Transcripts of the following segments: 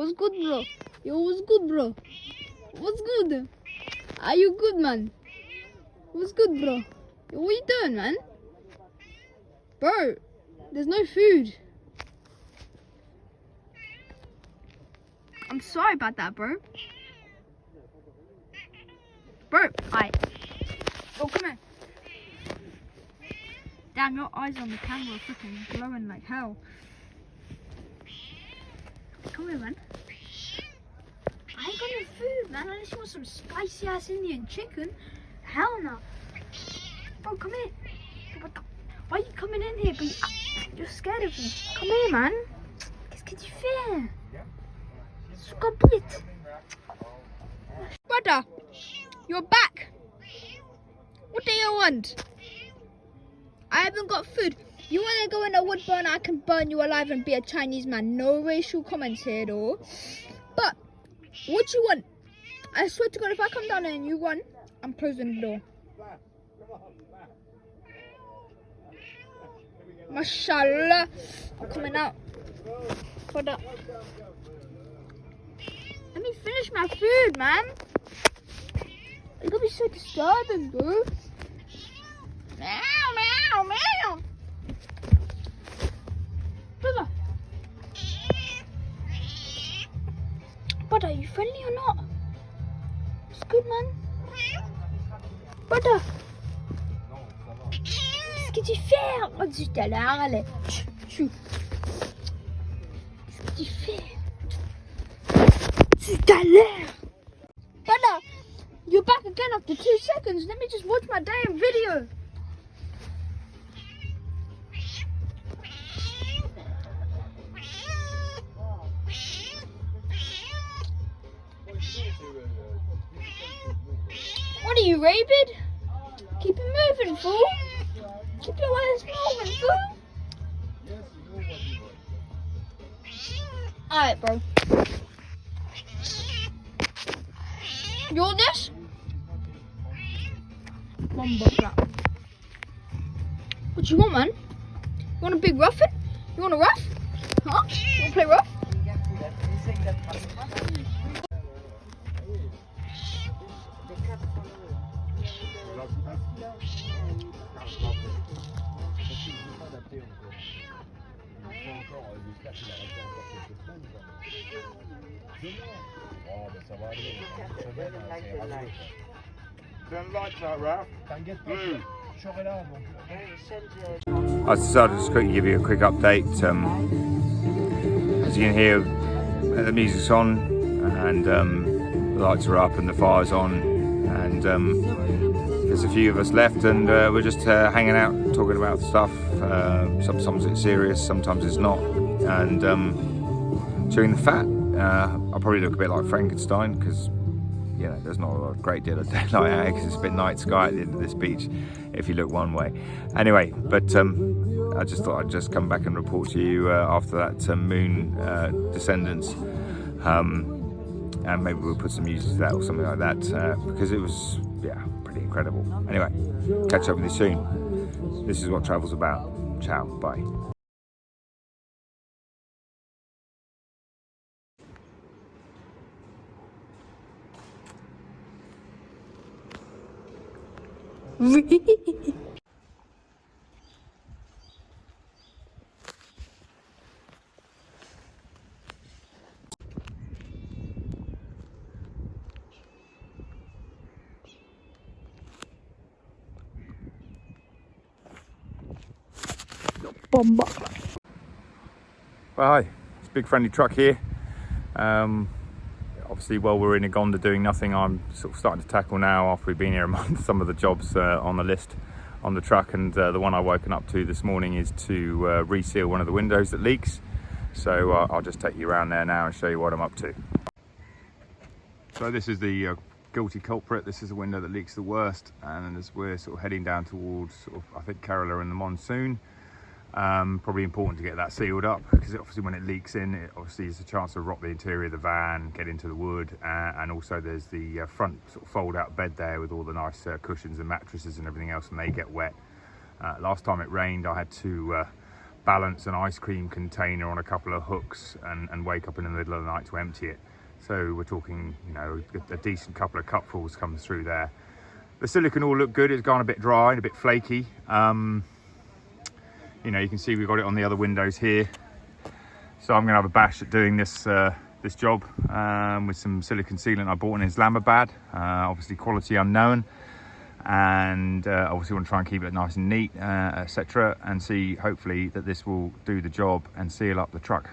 What's good, bro? Yo, what's good, bro? What's good? Are you good, man? What's good, bro? Yo, what you doing, man? Bro, there's no food. I'm sorry about that, bro. Bro, hi. Oh, come here. Damn, your eyes on the camera are freaking glowing like hell. Come here, man. I ain't got no food, man. Unless you want some spicy ass Indian chicken. Hell no. Bro, come here. Why are you coming in here? You're scared of me. Come here, man. Qu'est-ce que tu fais? Stop it. Brother, you're back. What do you want? I haven't got food. You want to go in a wood burn? I can burn you alive and be a Chinese man. No racial comments here, though. But what you want? I swear to God, if I come down there and you run, I'm closing the door. Mashallah, I'm coming out. Hold up. Let me finish my food, man. It's gonna be so disturbing, bro. Meow, meow, meow. Brother. Brother, are you friendly or not? It's good, man. Brother. Qu'est-ce que tu fais? Oh, zut à l'heure, allez. Chou. Qu'est-ce que tu fais? Zut à l'heure. Brother, you're back again after 2 seconds. Let me just watch my damn video. What are you, rabid? Keep it moving, fool. Keep your eyes moving, fool. Alright, bro. You want this? One bucket. What you want, man? You want a big ruffin? You want a ruff? Huh? You want to play rough? I decided to just quickly give you a quick update. As you can hear, the music's on and the lights are up and the fire's on, and there's a few of us left, and we're just hanging out, talking about stuff. Sometimes it's serious, sometimes it's not, and chewing the fat. I'll probably look a bit like Frankenstein because, you know, there's not a great deal of daylight out because it's a bit night sky at the end of this beach if you look one way. Anyway, but I just thought I'd just come back and report to you after that moon descendants, and maybe we'll put some music to that or something like that because it was, yeah, pretty incredible. Anyway, catch up with you soon. This is what travel's about. Ciao, bye. Bomba. Well, hi, it's a big friendly truck here. Obviously, while we're in Uganda doing nothing, I'm sort of starting to tackle now, after we've been here a month, some of the jobs on the list on the truck, and the one I've woken up to this morning is to reseal one of the windows that leaks. So I'll just take you around there now and show you what I'm up to. So this is the guilty culprit. This is the window that leaks the worst, and as we're sort of heading down towards sort of, I think, Kerala and the monsoon, probably important to get that sealed up, because obviously when it leaks in, it obviously is a chance to rot the interior of the van, get into the wood, and also there's the front sort of fold out bed there with all the nice cushions and mattresses and everything else, and they get wet. Last time it rained, I had to balance an ice cream container on a couple of hooks and wake up in the middle of the night to empty it. So we're talking, you know, a decent couple of cupfuls comes through there. The silicone all looked good. It's gone a bit dry and a bit flaky. You know, you can see we've got it on the other windows here. So I'm gonna have a bash at doing this this job with some silicone sealant I bought in Islamabad, obviously quality unknown, and obviously want to try and keep it nice and neat, etc., and see hopefully that this will do the job and seal up the truck.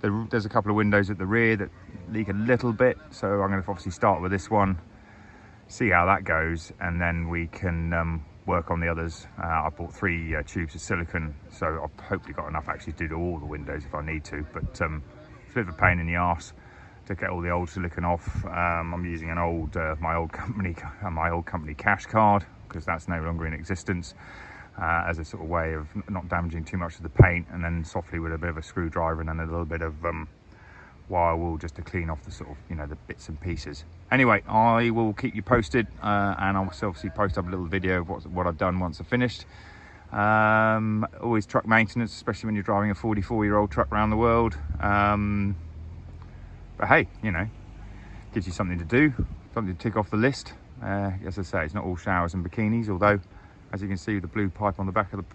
There's a couple of windows at the rear that leak a little bit, so I'm going to obviously start with this one, see how that goes, and then we can work on the others. I bought 3 tubes of silicone, so I've hopefully got enough actually to do all the windows if I need to, but it's a bit of a pain in the arse to get all the old silicone off. I'm using an old my old company cash card, because that's no longer in existence, as a sort of way of not damaging too much of the paint, and then softly with a bit of a screwdriver and then a little bit of wire wool just to clean off the sort of, you know, the bits and pieces. Anyway, I will keep you posted, and I'll obviously post up a little video of what I've done once I've finished. Always truck maintenance, especially when you're driving a 44-year-old truck around the world. But hey, you know, gives you something to do, something to tick off the list. As I say, it's not all showers and bikinis, although, as you can see, the blue pipe on the back of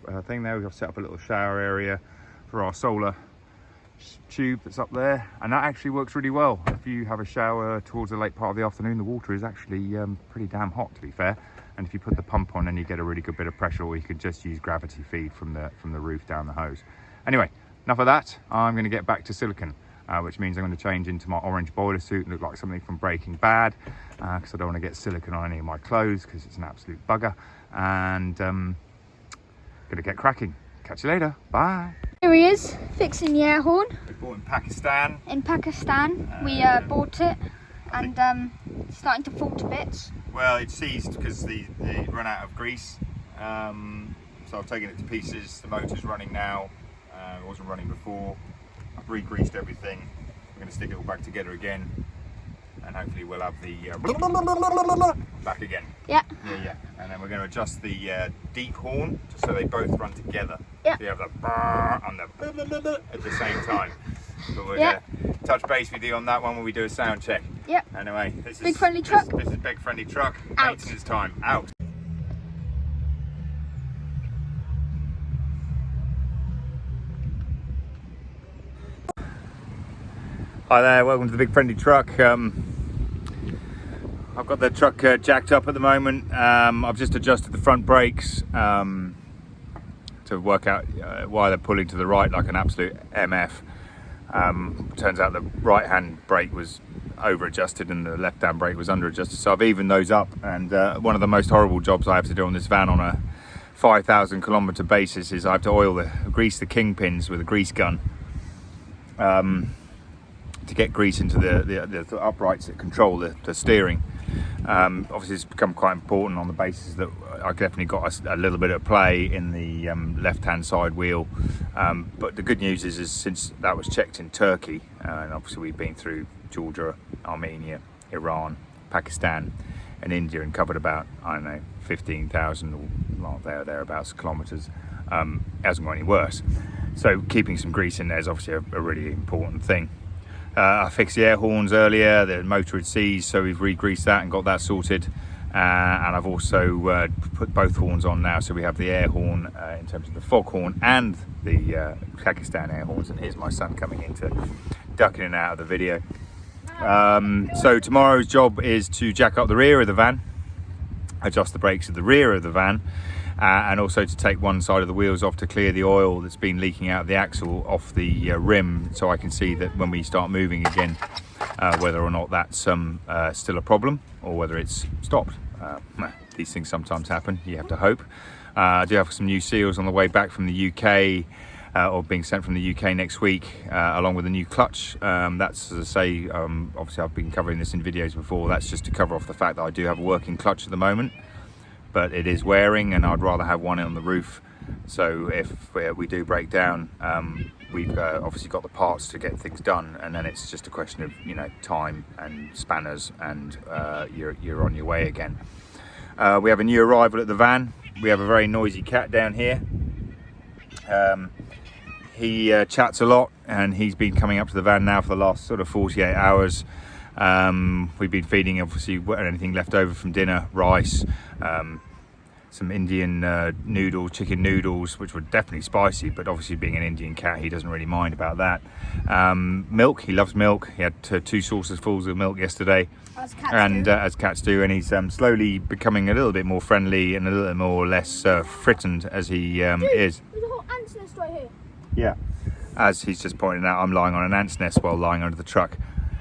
the thing there, we've set up a little shower area for our solar tube that's up there, and that actually works really well. If you have a shower towards the late part of the afternoon, the water is actually pretty damn hot, to be fair, and if you put the pump on, then you get a really good bit of pressure, or you could just use gravity feed from the roof down the hose. Anyway, enough of that. I'm going to get back to silicone, which means I'm going to change into my orange boiler suit and look like something from Breaking Bad, because I don't want to get silicone on any of my clothes because it's an absolute bugger, and gonna get cracking. Catch you later. Bye. Here he is, fixing the air horn. We bought in Pakistan. In Pakistan, we bought it, and starting to fall to bits. Well, it seized because they run out of grease. So I've taken it to pieces. The motor's running now. It wasn't running before. I've re-greased everything. We're going to stick it all back together again, and hopefully we'll have the back again. Yeah. Yeah. And then we're going to adjust the deep horn just so they both run together. Yeah. So you have the and the at the same time. But we're going to touch base with you on that one when we do a sound check. Yep. Anyway, this Big is Friendly Truck. This is Big Friendly Truck. Out. Maintenance time. Out. Hi there, welcome to the Big Friendly Truck. I've got the truck jacked up at the moment. I've just adjusted the front brakes to work out why they're pulling to the right like an absolute MF. Turns out the right hand brake was over adjusted and the left hand brake was under adjusted, so I've evened those up, and one of the most horrible jobs I have to do on this van on a 5,000 kilometre basis is I have to grease the kingpins with a grease gun. To get grease into the uprights that control the steering. Obviously it's become quite important on the basis that I definitely got a little bit of play in the left hand side wheel, but the good news is since that was checked in Turkey, and obviously we've been through Georgia, Armenia, Iran, Pakistan and India, and covered about, I don't know, 15,000 or thereabouts kilometres, it hasn't got any worse. So keeping some grease in there is obviously a really important thing. I fixed the air horns earlier, the motor had seized, so we've re-greased that and got that sorted. And I've also put both horns on now, so we have the air horn in terms of the foghorn and the Pakistan air horns. And here's my son coming in to duck in and out of the video. So tomorrow's job is to jack up the rear of the van, adjust the brakes at the rear of the van, and also to take one side of the wheels off to clear the oil that's been leaking out of the axle off the rim, so I can see that when we start moving again, whether or not that's still a problem or whether it's stopped. These things sometimes happen, you have to hope. I do have some new seals on the way back from the UK, or being sent from the UK next week, along with a new clutch. That's, as I say, obviously I've been covering this in videos before, that's just to cover off the fact that I do have a working clutch at the moment, but it is wearing and I'd rather have one on the roof, so if we do break down, we've obviously got the parts to get things done, and then it's just a question of, you know, time and spanners, and you're on your way again. We have a new arrival at the van. We have a very noisy cat down here. He chats a lot, and he's been coming up to the van now for the last sort of 48 hours. We've been feeding obviously anything left over from dinner, rice, some Indian chicken noodles, which were definitely spicy, but obviously being an Indian cat, he doesn't really mind about that. Milk, he loves milk. He had 2 saucers full of milk yesterday, As cats and do. as cats do, and he's slowly becoming a little bit more friendly and a little more less frightened as he is. There's a whole ant's nest right here. Yeah, as he's just pointed out, I'm lying on an ant's nest while lying under the truck.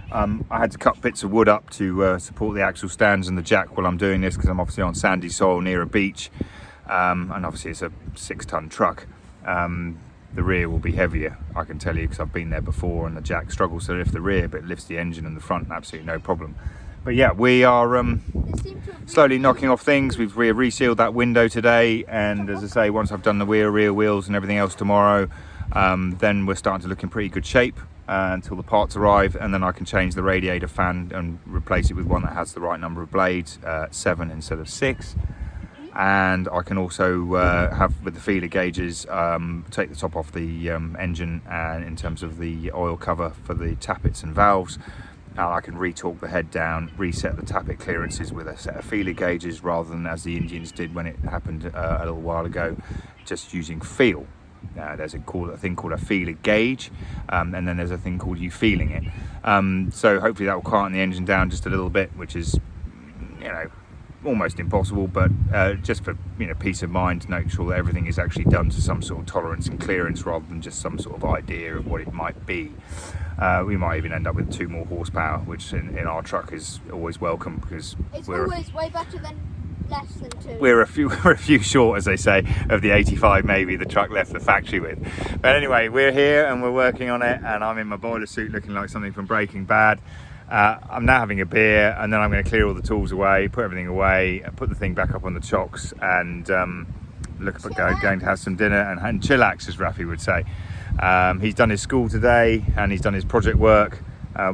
I had to cut bits of wood up to support the axle stands and the jack while I'm doing this, because I'm obviously on sandy soil near a beach, and obviously it's a 6-ton truck. The rear will be heavier, I can tell you, because I've been there before, and the jack struggles to lift the rear, but it lifts the engine and the front, absolutely no problem. But yeah, we are slowly knocking off things. We've resealed that window today, and as I say, once I've done the rear wheels and everything else tomorrow, then we're starting to look in pretty good shape until the parts arrive, and then I can change the radiator fan and replace it with one that has the right number of blades, 7 instead of 6. And I can also have, with the feeler gauges, take the top off the engine, and in terms of the oil cover for the tappets and valves, I can re-torque the head down, reset the tappet clearances with a set of feeler gauges, rather than as the Indians did when it happened a little while ago, just using feel. There's a thing called a feeler gauge, and then there's a thing called you feeling it. So hopefully that will quieten the engine down just a little bit, which is, you know, almost impossible, but just for, you know, peace of mind, to make sure that everything is actually done to some sort of tolerance and clearance, rather than just some sort of idea of what it might be. We might even end up with 2 more horsepower, which in our truck is always welcome, because It's always way better than less than 2. we're a few short, as they say, of the 85 maybe the truck left the factory with. But anyway, we're here and we're working on it, and I'm in my boiler suit looking like something from Breaking Bad. I'm now having a beer, and then I'm going to clear all the tools away, put everything away, put the thing back up on the chocks, and look at going to have some dinner and chillax, as Rafi would say. He's done his school today, and he's done his project work,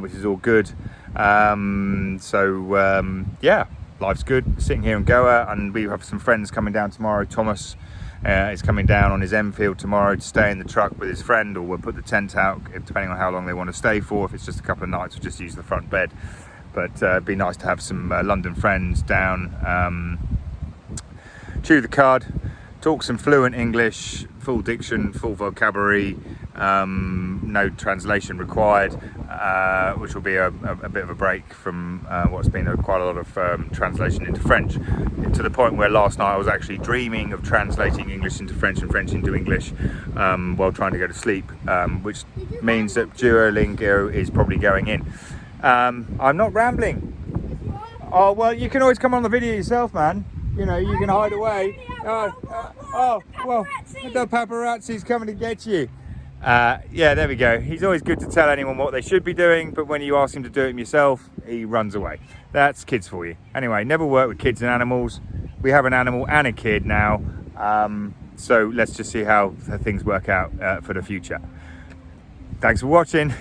which is all good. Yeah, life's good, sitting here in Goa, and we have some friends coming down tomorrow. Thomas is coming down on his Enfield tomorrow to stay in the truck with his friend, or we'll put the tent out, depending on how long they want to stay for. If it's just a couple of nights, we'll just use the front bed. But it'd be nice to have some London friends down, chew the cud, talk some fluent English, full diction, full vocabulary, no translation required, which will be a bit of a break from what's been quite a lot of translation into French, to the point where last night I was actually dreaming of translating English into French and French into English while trying to go to sleep, which means that Duolingo is probably going in. I'm not rambling. Oh, well, you can always come on the video yourself, man. You know, you can hide away. Well, the paparazzi's coming to get you. Yeah, there we go. He's always good to tell anyone what they should be doing, but when you ask him to do it himself, he runs away. That's kids for you. Anyway, never work with kids and animals. We have an animal and a kid now, so let's just see how things work out for the future. Thanks for watching.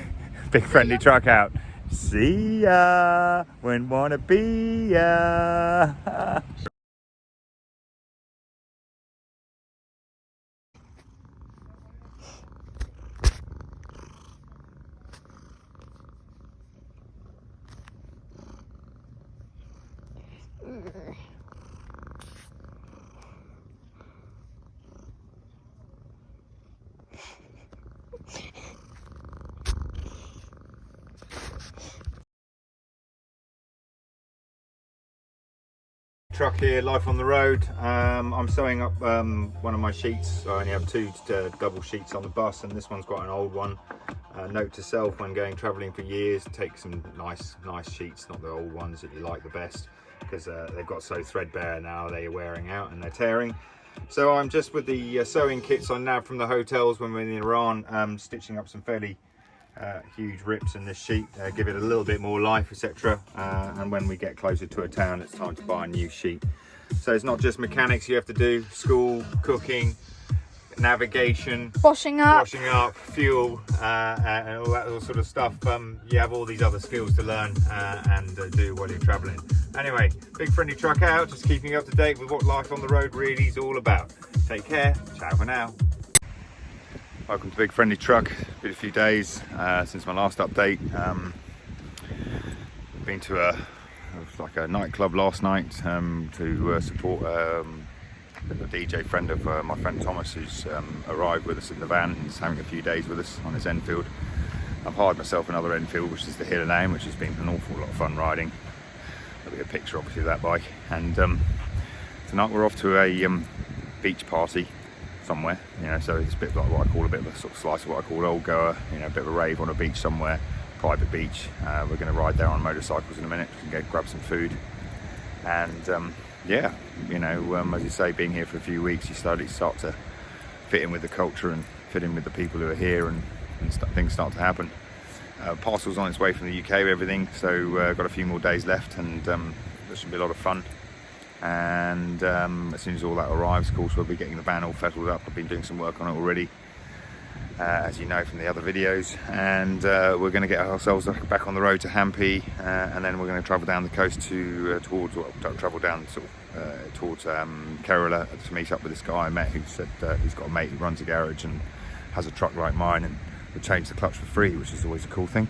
Big Friendly Truck out. See ya. When wanna be ya. Truck here, life on the road. I'm sewing up one of my sheets. I only have 2 double sheets on the bus, and this one's got an old one. Note to self when going travelling for years, take some nice sheets, not the old ones that you like the best, because they've got so threadbare now, they're wearing out and they're tearing. So I'm just with the sewing kits I nabbed from the hotels when we were in Iran, stitching up some fairly huge rips in this sheet, give it a little bit more life, etc. And when we get closer to a town, it's time to buy a new sheet. So it's not just mechanics you have to do, school, cooking, navigation, washing up, fuel, and all that sort of stuff. You have all these other skills to learn and do while you're traveling. Anyway, Big Friendly Truck out, just keeping you up to date with what life on the road really is all about. Take care, ciao for now. Welcome to Big Friendly Truck. Been a few days since my last update. Been to a nightclub last night to support a DJ friend of my friend Thomas, who's arrived with us in the van. He's having a few days with us on his Enfield. I've hired myself another Enfield, which is the Hill Name, which has been an awful lot of fun riding. There'll be a picture obviously of that bike. And tonight we're off to a beach party somewhere, you know, so it's a bit like what I call a bit of a sort of slice of what I call old goer, you know, a bit of a rave on a beach somewhere, private beach. We're going to ride there on motorcycles in a minute. We can go grab some food, and yeah, you know, as you say, being here for a few weeks, you slowly start to fit in with the culture and fit in with the people who are here, and things start to happen. Parcel's on its way from the UK with everything, so got a few more days left, and there should be a lot of fun. And as soon as all that arrives, of course, we'll be getting the van all fettled up. I've been doing some work on it already, as you know from the other videos, and we're going to get ourselves back on the road to Hampi, and then we're going to travel down the coast towards Kerala to meet up with this guy I met, who said he's got a mate who runs a garage and has a truck like mine, and will change the clutch for free, which is always a cool thing.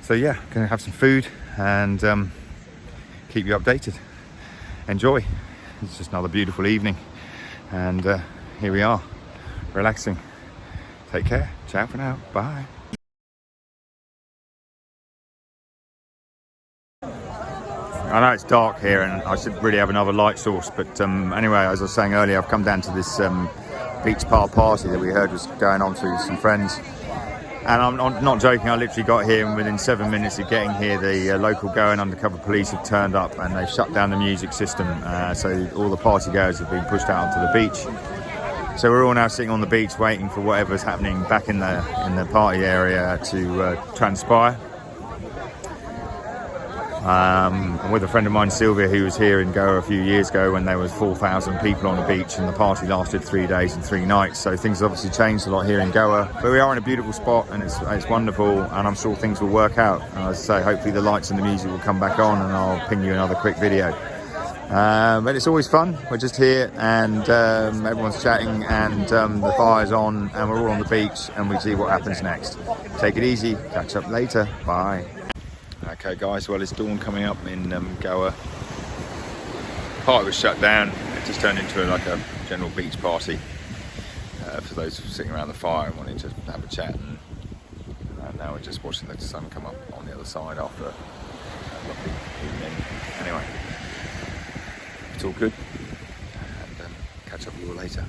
So yeah, going to have some food and keep you updated. Enjoy. It's just another beautiful evening, and here we are, relaxing. Take care. Ciao for now. Bye. I know it's dark here and I should really have another light source, but anyway, as I was saying earlier, I've come down to this beach party that we heard was going on to some friends. And I'm not joking, I literally got here, and within 7 minutes of getting here, the local Goan undercover police have turned up and they've shut down the music system. So all the party goers have been pushed out onto the beach. So we're all now sitting on the beach waiting for whatever's happening back in the party area to transpire. I'm with a friend of mine, Sylvia, who was here in Goa a few years ago when there was 4,000 people on the beach, and the party lasted 3 days and 3 nights. So things have obviously changed a lot here in Goa, but we are in a beautiful spot, and it's wonderful, and I'm sure things will work out. And as I say, hopefully the lights and the music will come back on, and I'll ping you another quick video. But it's always fun. We're just here, and everyone's chatting, and the fire's on, and we're all on the beach, and we see what happens next. Take it easy. Catch up later. Bye. Okay guys, well, it's dawn coming up in Goa. Party was shut down. It just turned into like a general beach party for those sitting around the fire and wanting to have a chat, and now we're just watching the sun come up on the other side after a lovely evening. Anyway, it's all good, and catch up with you all later.